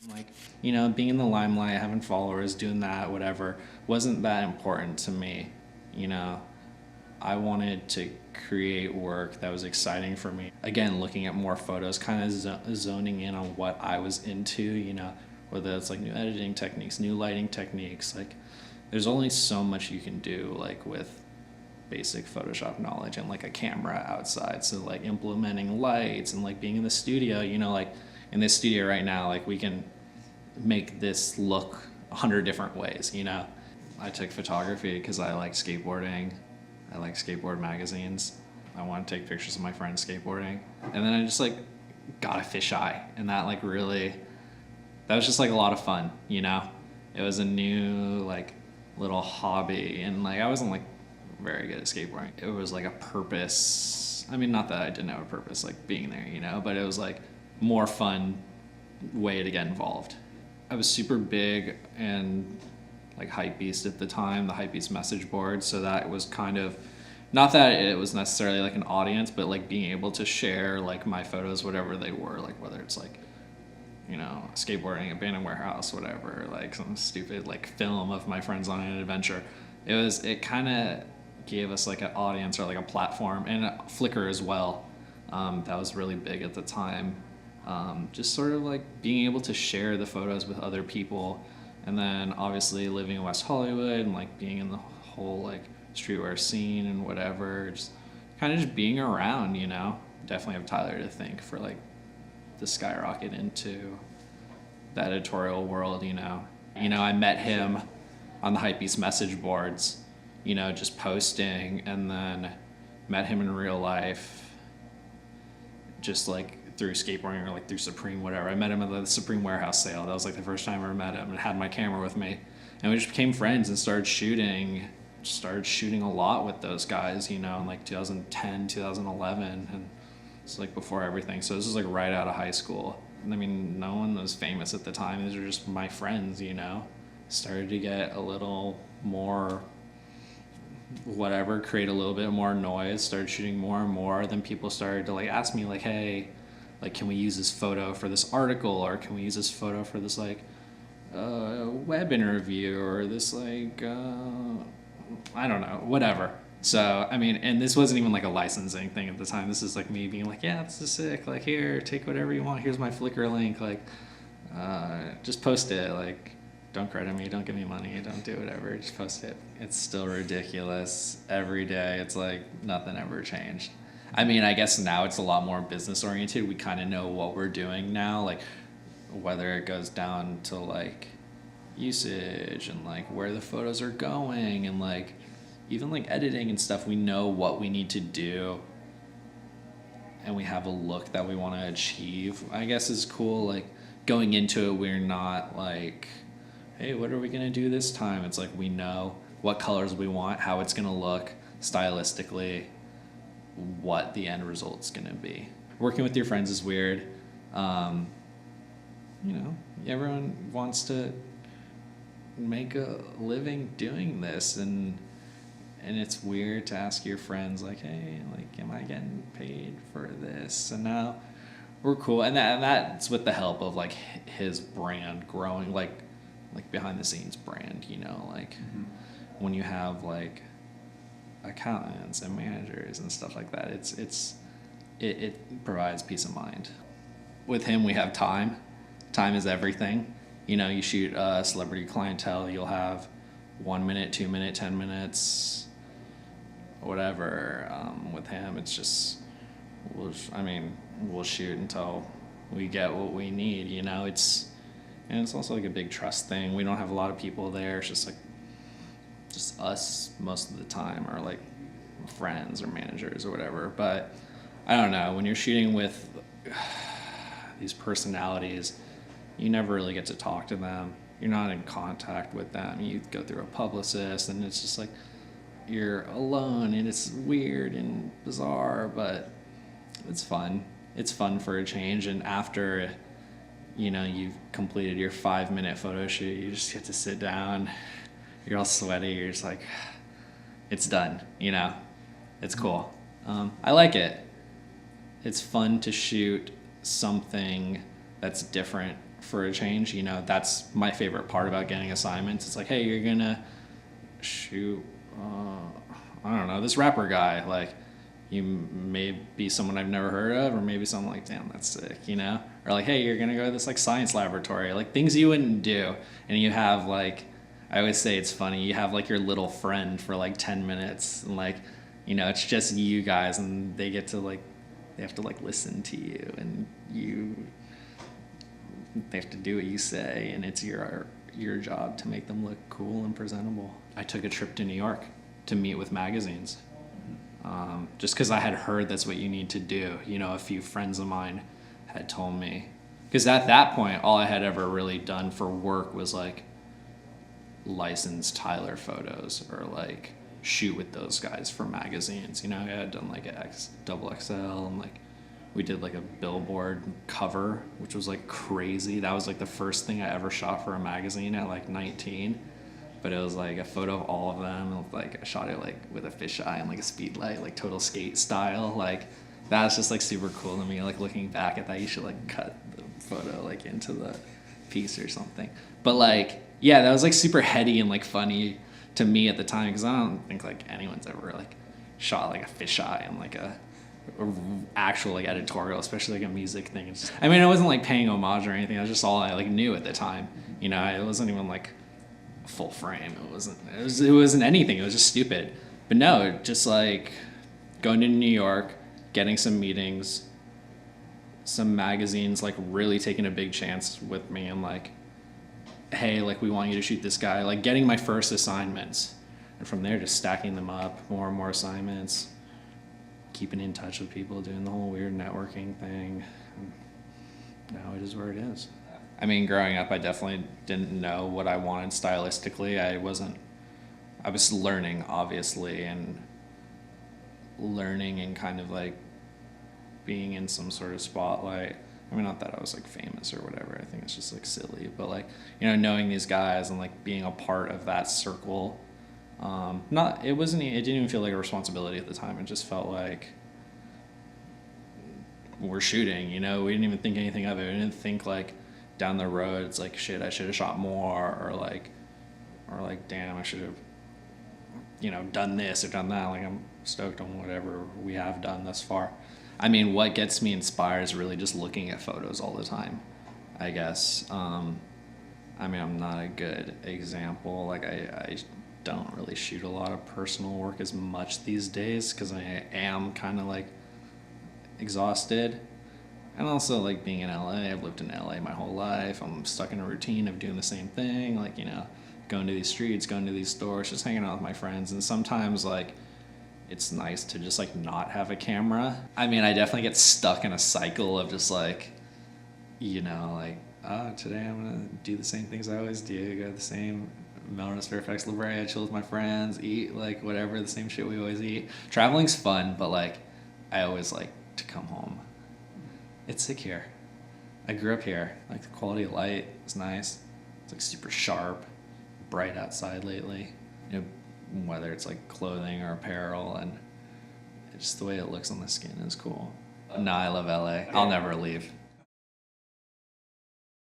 Like, being in the limelight, having followers, doing that, whatever, wasn't that important to me. You know, I wanted to create work that was exciting for me. Again, looking at more photos, kind of zoning in on what I was into, whether it's like new editing techniques, new lighting techniques. Like, there's only so much you can do, like, with basic Photoshop knowledge and like a camera outside. So like implementing lights and like being in the studio, like in this studio right now, like we can make this look 100 different ways. I took photography because I like skateboarding. I like skateboard magazines. I want to take pictures of my friends skateboarding. And then I just like got a fisheye, and that was just like a lot of fun. It was a new like little hobby, and like I wasn't like very good at skateboarding. It was like a purpose. I mean, not that I didn't have a purpose, like being there, but it was like more fun way to get involved. I was super big and like Hypebeast at the time, the Hypebeast message board. So that was kind of, not that it was necessarily like an audience, but like being able to share like my photos, whatever they were, like whether it's like, skateboarding, abandoned warehouse, whatever, like some stupid like film of my friends on an adventure. It kind of gave us like an audience or like a platform, and Flickr as well. That was really big at the time. Just sort of like being able to share the photos with other people, and then obviously living in West Hollywood and like being in the whole like streetwear scene and whatever, just kind of just being around, Definitely have Tyler to thank for like the skyrocket into the editorial world, I met him on the Hypebeast message boards, just posting, and then met him in real life just like through skateboarding or like through Supreme, whatever. I met him at the Supreme warehouse sale. That was like the first time I ever met him, and had my camera with me, and we just became friends and started shooting a lot with those guys, in like 2010, 2011, and it's like before everything. So this was like right out of high school. I mean, no one was famous at the time. These were just my friends, Started to get a little more whatever, create a little bit more noise, started shooting more and more. Then people started to like ask me like, hey, like, can we use this photo for this article, or can we use this photo for this like web interview, or this like I don't know, whatever. So I mean, and this wasn't even like a licensing thing at the time. This is like me being like, yeah, this is sick, like, here, take whatever you want, here's my Flickr link, like just post it, like, don't credit me, don't give me money, don't do whatever, just post it. It's still ridiculous every day. It's like nothing ever changed. I mean, I guess now it's a lot more business oriented. We kind of know what we're doing now, like whether it goes down to like usage and like where the photos are going, and like even like editing and stuff. We know what we need to do, and we have a look that we want to achieve. I guess is cool. Like going into it, we're not like, hey, what are we going to do this time? It's like we know what colors we want, how it's going to look stylistically, what the end result's going to be. Working with your friends is weird. Everyone wants to make a living doing this, and it's weird to ask your friends like, hey, like, am I getting paid for this? And now we're cool, and that's with the help of like his brand growing, like behind the scenes brand, like mm-hmm. When you have like accountants and managers and stuff like that, it provides peace of mind. With him, we have time. Time is everything. You shoot celebrity clientele, you'll have 1 minute, 2 minute, 10 minutes, whatever. With him, it's just, we'll shoot until we get what we need. And it's also like a big trust thing. We don't have a lot of people there. It's just us most of the time, or like friends or managers or whatever. But I don't know, when you're shooting with these personalities, you never really get to talk to them. You're not in contact with them. You go through a publicist, and it's just like you're alone, and it's weird and bizarre, but it's fun. It's fun for a change. And after you've completed your 5-minute photo shoot, you just get to sit down, you're all sweaty, you're just like, it's done, it's cool. I like it. It's fun to shoot something that's different for a change. You know, that's my favorite part about getting assignments. It's like, hey, you're gonna shoot, I don't know, this rapper guy. Like, you may be someone I've never heard of, or maybe someone like, damn, that's sick, you know? Or like, hey, you're gonna go to this like science laboratory, like things you wouldn't do. And you have like, I always say it's funny, you have like your little friend for like 10 minutes, and like, you know, it's just you guys, and they get to like, they have to like listen to you, and they have to do what you say, and it's your job to make them look cool and presentable. I took a trip to New York to meet with magazines, just because I had heard that's what you need to do. You know, a few friends of mine had told me, because at that point, all I had ever really done for work was like license Tyler photos or like shoot with those guys for magazines. You know, I had done like XXL, and like we did like a billboard cover, which was like crazy. That was like the first thing I ever shot for a magazine at like 19. But it was like a photo of all of them, and like I shot it like with a fisheye and like a speed light, like total skate style. Like that's just like super cool to me. Like looking back at that, you should like cut the photo like into the piece or something. But like, yeah, that was like super heady and like funny to me at the time, because I don't think like anyone's ever like shot like a fisheye and like a actual like editorial, especially like a music thing. It's just, I mean, I wasn't like paying homage or anything. That was just all I like knew at the time. You know, it wasn't even like full frame. It wasn't anything. It was just stupid. But no, just like going to New York, getting some meetings, some magazines like really taking a big chance with me, and like, hey, like we want you to shoot this guy, like getting my first assignments, and from there just stacking them up, more and more assignments, keeping in touch with people, doing the whole weird networking thing. Now it is where it is. I mean, growing up, I definitely didn't know what I wanted stylistically. I was learning, obviously, and learning and kind of like being in some sort of spotlight. I mean, not that I was like famous or whatever. I think it's just like silly, but like, you know, knowing these guys and like being a part of that circle, it didn't even feel like a responsibility at the time. It just felt like we're shooting, you know, we didn't even think anything of it. We didn't think like down the road, it's like, shit, I should have shot more, or like, damn, I should have, you know, done this or done that. Like, I'm stoked on whatever we have done thus far. I mean, what gets me inspired is really just looking at photos all the time, I guess. I mean, I'm not a good example. Like, I don't really shoot a lot of personal work as much these days, because I am kind of like exhausted. And also, like, being in LA, I've lived in LA my whole life. I'm stuck in a routine of doing the same thing, like, you know, going to these streets, going to these stores, just hanging out with my friends. And sometimes, like, it's nice to just, like, not have a camera. I mean, I definitely get stuck in a cycle of just, like, you know, like, oh, today I'm going to do the same things I always do. Go to the same Melrose, Fairfax, La Brea, chill with my friends, eat, like, whatever, the same shit we always eat. Traveling's fun, but, like, I always like to come home. It's sick here. I grew up here. Like, the quality of light is nice. It's like super sharp, bright outside lately. You know, whether it's like clothing or apparel, and just the way it looks on the skin is cool. No, I love LA. I'll never leave.